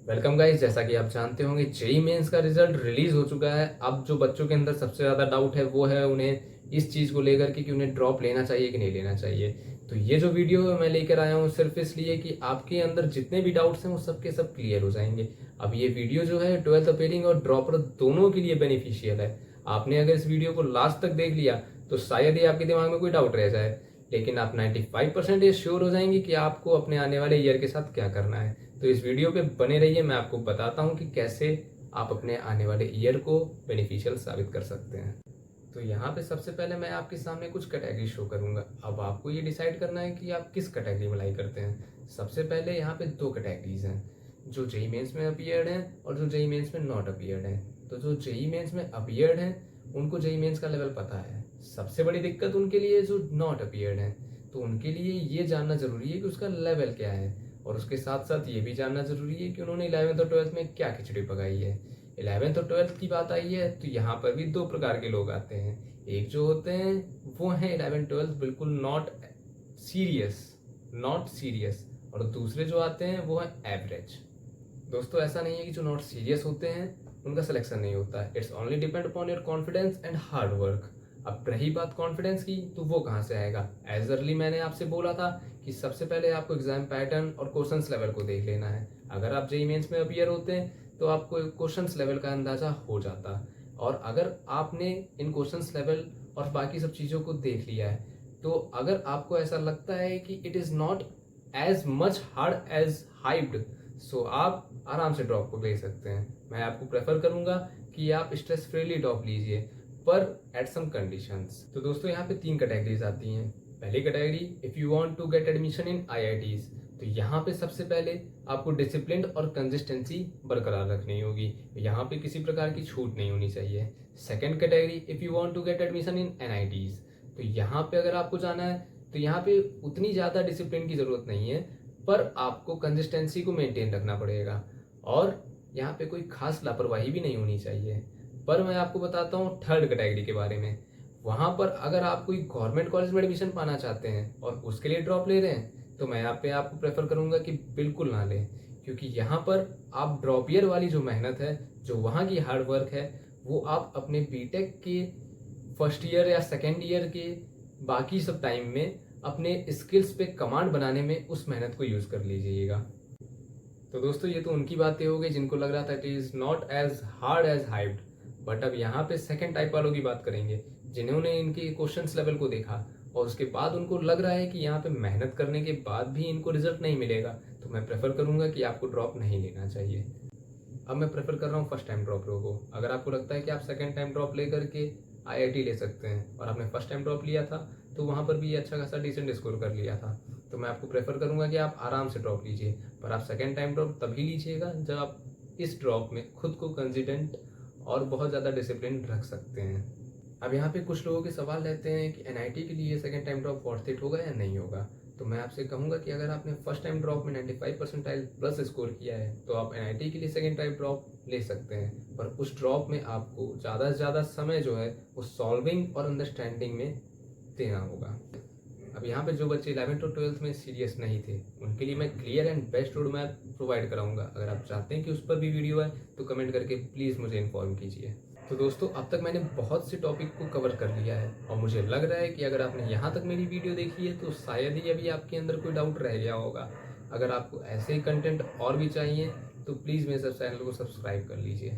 Welcome guys. जैसा कि आप जानते होंगे जेई मेंस का रिजल्ट रिलीज हो चुका है। अब जो बच्चों के अंदर सबसे ज़्यादा डाउट है वो है उन्हें इस चीज़ को लेकर के कि उन्हें ड्रॉप लेना चाहिए कि नहीं लेना चाहिए। तो ये जो वीडियो है मैं लेकर आया हूँ सिर्फ इसलिए कि आपके अंदर जितने भी डाउट्स हैं वो सब के सब क्लियर हो जाएंगे। अब ये वीडियो जो है 12th अपेयरिंग और ड्रॉपर दोनों के लिए बेनिफिशियल है। आपने अगर इस वीडियो को लास्ट तक देख लिया तो शायद ही आपके दिमाग में कोई डाउट रह जाए, लेकिन आप 95% ये श्योर हो जाएंगे कि आपको अपने आने वाले ईयर के साथ क्या करना है। तो इस वीडियो पे बने रहिए, मैं आपको बताता हूँ कि कैसे आप अपने आने वाले ईयर को बेनिफिशियल साबित कर सकते हैं। तो यहाँ पे सबसे पहले मैं आपके सामने कुछ कैटेगरी शो करूँगा। अब आपको ये डिसाइड करना है कि आप किस कैटेगरी में लाई करते हैं। सबसे पहले यहाँ पे दो कैटेगरीज हैं, जो जेई मेंस में अपीयर्ड हैं और जो जेई मेंस में नॉट अपीयर्ड हैं। तो जो जेई मेंस में अपीयर्ड हैं उनको जेई मेंस का लेवल पता है। सबसे बड़ी दिक्कत उनके लिए जो नॉट अपीयर्ड हैं, तो उनके लिए ये जानना जरूरी है कि उसका लेवल क्या है, और उसके साथ साथ ये भी जानना जरूरी है कि उन्होंने 11th और 12th में क्या खिचड़ी पकाई है। 11th और 12th की बात आई है तो यहाँ पर भी दो प्रकार के लोग आते हैं। एक जो होते हैं वो हैं 11th 12th बिल्कुल नॉट सीरियस, और दूसरे जो आते हैं वो है एवरेज। दोस्तों ऐसा नहीं है कि जो नॉट सीरियस होते हैं उनका सिलेक्शन नहीं होता है। It's only depend upon your confidence and hard work. अब रही बात कॉन्फिडेंस की, तो वो कहाँ से आएगा। एज अर्ली मैंने आपसे बोला था कि सबसे पहले आपको एग्जाम पैटर्न और क्वेश्चंस लेवल को देख लेना है। अगर आप जेईई मेंस में अपीयर होते हैं तो आपको क्वेश्चंस लेवल का अंदाजा हो जाता, और अगर आपने इन क्वेश्चंस लेवल और बाकी सब चीज़ों को देख लिया है तो अगर आपको ऐसा लगता है कि it is not as much hard as hyped, so आप आराम से ड्रॉप को ले सकते हैं। मैं आपको प्रेफर करूंगा कि आप स्ट्रेस फ्रीली ड्रॉप लीजिए, पर एट सम कंडीशंस। तो दोस्तों यहाँ पे तीन कैटेगरीज आती हैं। पहली category, if you want to get admission in IITs, तो यहाँ पे सबसे पहले आपको डिसिप्लिन और कंसिस्टेंसी बरकरार रखनी होगी। यहाँ पे किसी प्रकार की छूट नहीं होनी चाहिए। Second category, if you want to get admission in NITs, तो यहाँ पे अगर आपको जाना है तो यहाँ पे उतनी ज़्यादा डिसिप्लिन की ज़रूरत नहीं है, पर आपको कंसिस्टेंसी को मेंटेन रखना पड़ेगा, और यहाँ पे कोई खास लापरवाही भी नहीं होनी चाहिए। पर मैं आपको बताता हूँ थर्ड कैटेगरी के बारे में। वहाँ पर अगर आप कोई गवर्नमेंट कॉलेज में एडमिशन पाना चाहते हैं और उसके लिए ड्रॉप ले रहे हैं, तो मैं यहाँ पे आपको प्रेफर करूँगा कि बिल्कुल ना लें, क्योंकि यहाँ पर आप ड्रॉप ईयर वाली जो मेहनत है, जो वहाँ की हार्ड वर्क है, वो आप अपने बीटेक के फर्स्ट ईयर या सेकेंड ईयर के बाकी सब टाइम में अपने स्किल्स पे कमांड बनाने में उस मेहनत को यूज़ कर लीजिएगा। तो दोस्तों ये तो उनकी बातें हो गई जिनको लग रहा था it is not as hard as hyped. But अब यहाँ पे सेकंड टाइप वालों की बात करेंगे, जिन्होंने इनके क्वेश्चंस लेवल को देखा और उसके बाद उनको लग रहा है कि यहाँ पे मेहनत करने के बाद भी इनको रिजल्ट नहीं मिलेगा, तो मैं प्रेफर करूँगा कि आपको ड्रॉप नहीं लेना चाहिए। अब मैं प्रेफर कर रहा हूँ फर्स्ट टाइम ड्रॉप लोगों को। अगर आपको लगता है कि आप सेकेंड टाइम ड्रॉप लेकर के आईआईटी ले सकते हैं और आपने फर्स्ट टाइम ड्रॉप लिया था तो वहाँ पर भी अच्छा खासा डिसेंट स्कोर कर लिया था, तो मैं आपको प्रेफर करूँगा कि आप आराम से ड्रॉप लीजिए। पर आप सेकेंड टाइम ड्रॉप तभी लीजिएगा जब आप इस ड्रॉप में खुद को कंसिस्टेंट और बहुत ज़्यादा डिसिप्लिन रख सकते हैं। अब यहाँ पे कुछ लोगों के सवाल रहते हैं कि एनआईटी के लिए second time drop worth it होगा या नहीं होगा। तो मैं आपसे कहूँगा कि अगर आपने फर्स्ट टाइम ड्रॉप में 95 परसेंटाइल प्लस स्कोर किया है तो आप एनआईटी के लिए सेकेंड टाइम ड्रॉप ले सकते हैं, पर उस ड्रॉप में आपको ज़्यादा से ज़्यादा समय जो है वो सॉल्विंग और अंडरस्टैंडिंग में देना होगा। अब यहाँ पे जो बच्चे 11th और 12th में सीरियस नहीं थे उनके लिए मैं clear and best road map provide कराऊंगा। अगर आप चाहते हैं कि उस पर भी वीडियो है तो कमेंट करके प्लीज़ मुझे इन्फॉर्म कीजिए। तो दोस्तों अब तक मैंने बहुत से टॉपिक को कवर कर लिया है और मुझे लग रहा है कि अगर आपने यहाँ तक मेरी वीडियो देखी है तो शायद ही अभी आपके अंदर कोई डाउट रह गया होगा। अगर आपको ऐसे ही कंटेंट और भी चाहिए तो प्लीज़ मेरे चैनल को सब्सक्राइब कर लीजिए।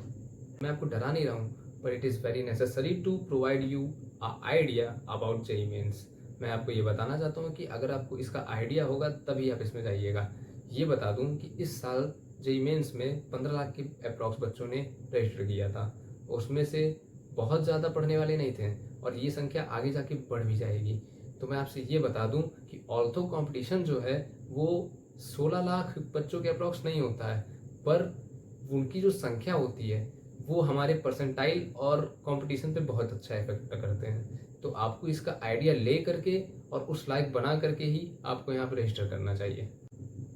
मैं आपको डरा नहीं रहा हूँ, पर it is very necessary to provide you a idea about JEE mains. मैं आपको ये बताना चाहता हूँ कि अगर आपको इसका आइडिया होगा तभी आप इसमें जाइएगा। ये बता दूँ कि इस साल जेईई मेंस में 15 लाख के अप्रॉक्स बच्चों ने रजिस्टर किया था। उसमें से बहुत ज़्यादा पढ़ने वाले नहीं थे और ये संख्या आगे जाके बढ़ भी जाएगी। तो मैं आपसे ये बता दूँ कि ऑल्थो कंपटीशन जो है वो 16 लाख बच्चों के अप्रॉक्स नहीं होता है, पर उनकी जो संख्या होती है वो हमारे परसेंटाइल और कंपटीशन पे बहुत अच्छा इफेक्ट करते हैं। तो आपको इसका आइडिया ले करके और उस लायक बना करके ही आपको यहाँ पर रजिस्टर करना चाहिए।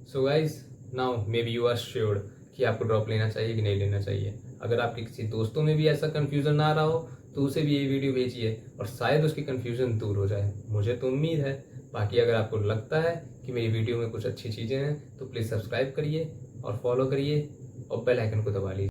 So guys now may be you are sure कि आपको ड्रॉप लेना चाहिए कि नहीं लेना चाहिए। अगर आपके किसी दोस्तों में भी ऐसा कन्फ्यूज़न ना रहा हो तो उसे भी ये वीडियो भेजिए और शायद उसकी कन्फ्यूज़न दूर हो जाए। मुझे तो उम्मीद है। बाकी अगर आपको लगता है कि मेरी वीडियो में कुछ अच्छी चीज़ें हैं तो प्लीज़ सब्सक्राइब करिए और फॉलो करिए। और बेल आइकन को दबा लीजिए।